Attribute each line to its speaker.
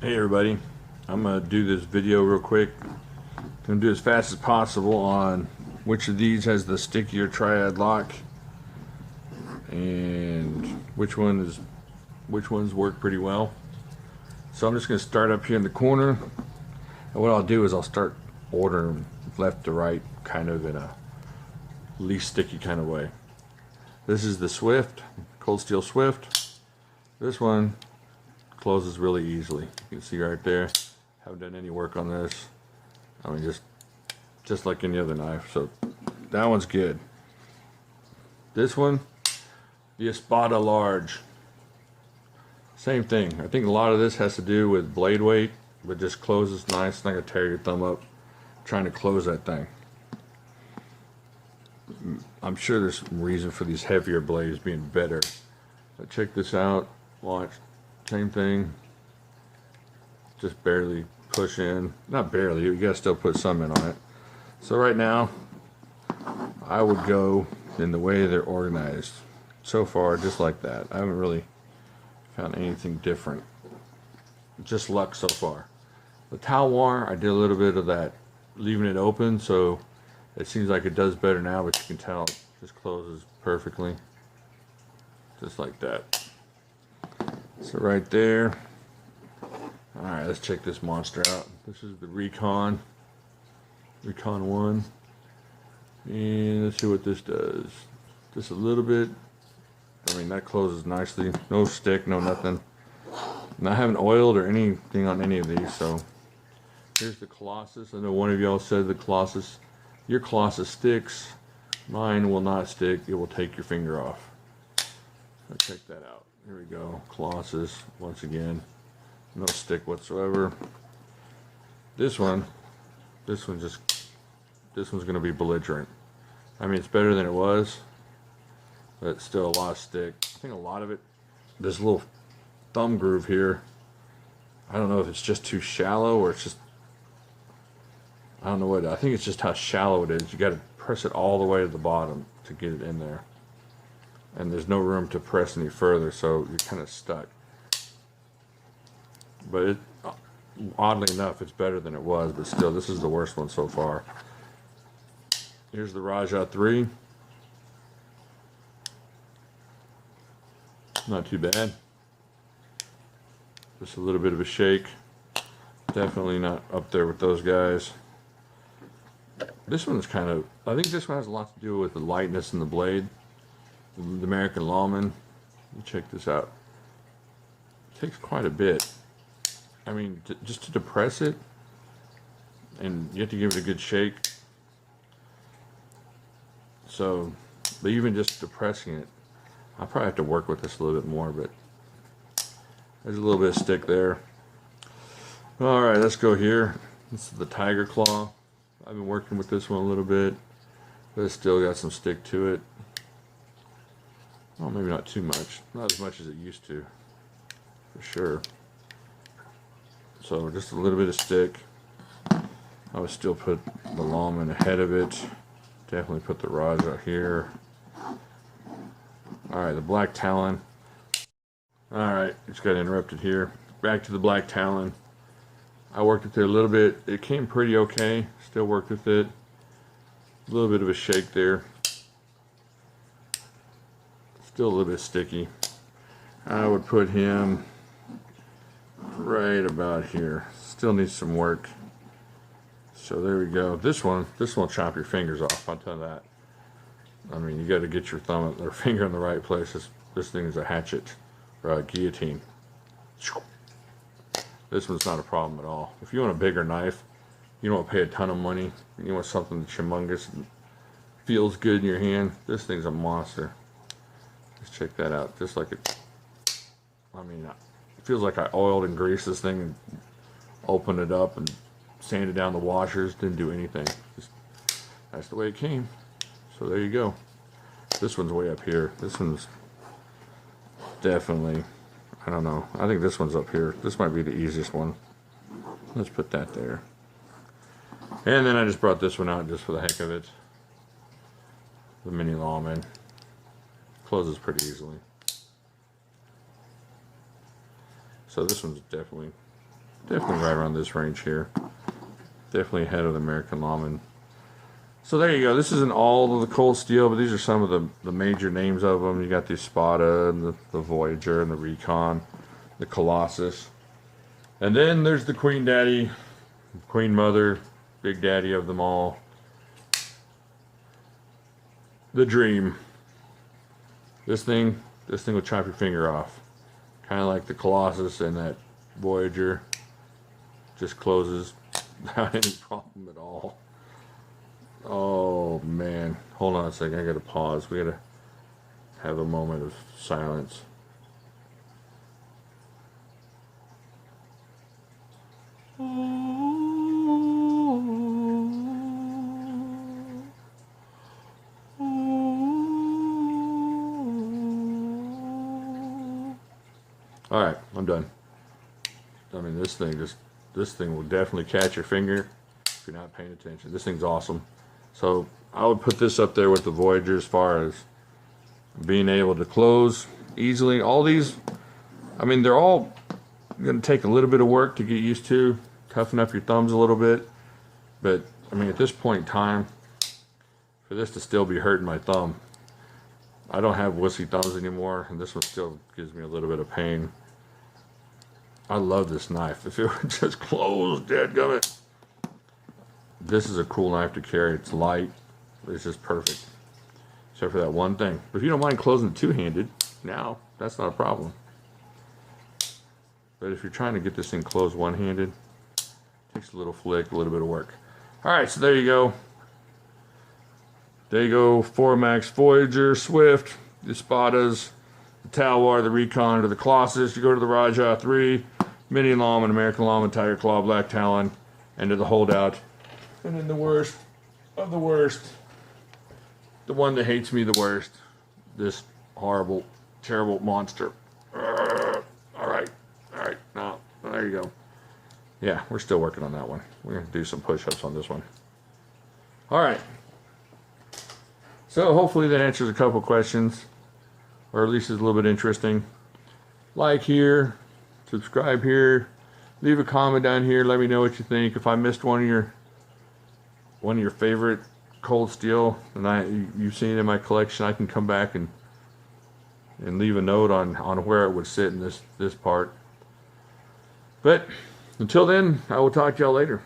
Speaker 1: Hey everybody, I'm going to do this video real quick. I'm going to do as fast as possible on which of these has the stickier Triad lock and which ones work pretty well. So I'm just going to start up here in the corner, and what I'll do is I'll start ordering left to right, kind of in a least sticky kind of way. This is the Swift, Cold Steel Swift. This one closes really easily. You can see right there, haven't done any work on this. I mean, just like any other knife. So that one's good. This one, the Espada Large, same thing. I think a lot of this has to do with blade weight, but just closes nice. It's not gonna tear your thumb up trying to close that thing. I'm sure there's some reason for these heavier blades being better. But check this out. Watch. Same thing. Just barely push in. Not barely, you gotta still put some in on it. So right now, I would go in the way they're organized. So far, just like that. I haven't really found anything different. Just luck so far. The Talwar, I did a little bit of that, leaving it open, so it seems like it does better now, but you can tell it just closes perfectly. Just like that. So right there. Alright, let's check this monster out. This is the Recon 1. And let's see what this does. Just a little bit. I mean, that closes nicely. No stick, no nothing. And I haven't oiled or anything on any of these, so. Here's the Colossus. I know one of y'all said the Colossus. Your Colossus sticks. Mine will not stick. It will take your finger off. So check that out. Here we go, Colossus, once again, no stick whatsoever. This one's gonna be belligerent. I mean, it's better than it was, but it's still a lot of stick. I think a lot of it, this little thumb groove here, I don't know if it's just too shallow or it's just, I don't know what, I think it's just how shallow it is. You gotta press it all the way to the bottom to get it in there. And there's no room to press any further, so you're kind of stuck. But it, oddly enough, it's better than it was, but still, this is the worst one so far. Here's the Raja 3. Not too bad. Just a little bit of a shake. Definitely not up there with those guys. This one's kind of, I think this one has a lot to do with the lightness in the blade. The American Lawman. Check this out. It takes quite a bit. I mean, just to depress it, and you have to give it a good shake. So, but even just depressing it, I'll probably have to work with this a little bit more, but there's a little bit of stick there. Alright, let's go here. This is the Tiger Claw. I've been working with this one a little bit, but it's still got some stick to it. Well, maybe not too much. Not as much as it used to, for sure. So just a little bit of stick. I would still put the Lawman ahead of it. Definitely put the Raja here. Alright, the Black Talon. Alright, just got interrupted here. Back to the Black Talon. I worked with it a little bit. It came pretty okay. Still worked with it. A little bit of a shake there. Still a little bit sticky. I would put him right about here. Still needs some work. So there we go. This one will chop your fingers off, I'll tell you that. I mean, you got to get your thumb or finger in the right place. This thing is a hatchet or a guillotine. This one's not a problem at all. If you want a bigger knife, you don't want to pay a ton of money. You want something that's humongous and feels good in your hand. This thing's a monster. Just check that out. Just like it. I mean, it feels like I oiled and greased this thing and opened it up and sanded down the washers. Didn't do anything. Just, that's the way it came. So there you go. This one's way up here. This one's definitely, I don't know. I think this one's up here. This might be the easiest one. Let's put that there. And then I just brought this one out just for the heck of it. The Mini Lawman. Closes pretty easily. So this one's definitely Definitely right around this range here. Definitely ahead of the American Lawman. So there you go. This isn't all of the cold steel, but these are some of the major names of them. You got the Espada and the Voyager and the Recon, the Colossus. And then there's the Queen Daddy, Queen Mother, Big Daddy of them all. The Dream. This thing will chop your finger off. Kind of like the Colossus and that Voyager. Just closes without any problem at all. Oh man, hold on a second, I gotta pause. We gotta have a moment of silence. Alright, I'm done. I mean, this thing will definitely catch your finger if you're not paying attention. This thing's awesome. So I would put this up there with the Voyager as far as being able to close easily. All these, I mean, they're all going to take a little bit of work to get used to, toughen up your thumbs a little bit. But, I mean, at this point in time, for this to still be hurting my thumb, I don't have wussy thumbs anymore, and this one still gives me a little bit of pain. I love this knife. If it were just closed, dadgummit. This is a cool knife to carry. It's light. It's just perfect. Except for that one thing. But if you don't mind closing it two-handed, now, that's not a problem. But if you're trying to get this thing closed one-handed, it takes a little flick, a little bit of work. Alright, so there you go. There you go. 4Max Voyager, Swift, the Espadas, the Talwar, the Recon, or the Colossus. You go to the Rajah 3, Mini Lawman, American Lawman, Tiger Claw, Black Talon, and to the Holdout. And then the worst of the worst, the one that hates me the worst, this horrible, terrible monster. Alright, now, there you go. Yeah, we're still working on that one. We're going to do some push-ups on this one. Alright. So hopefully that answers a couple questions, or at least is a little bit interesting. Like here, subscribe here, leave a comment down here, let me know what you think. If I missed one of your favorite cold steel and you've seen it in my collection, I can come back and leave a note on where it would sit in this part. But until then, I will talk to y'all later.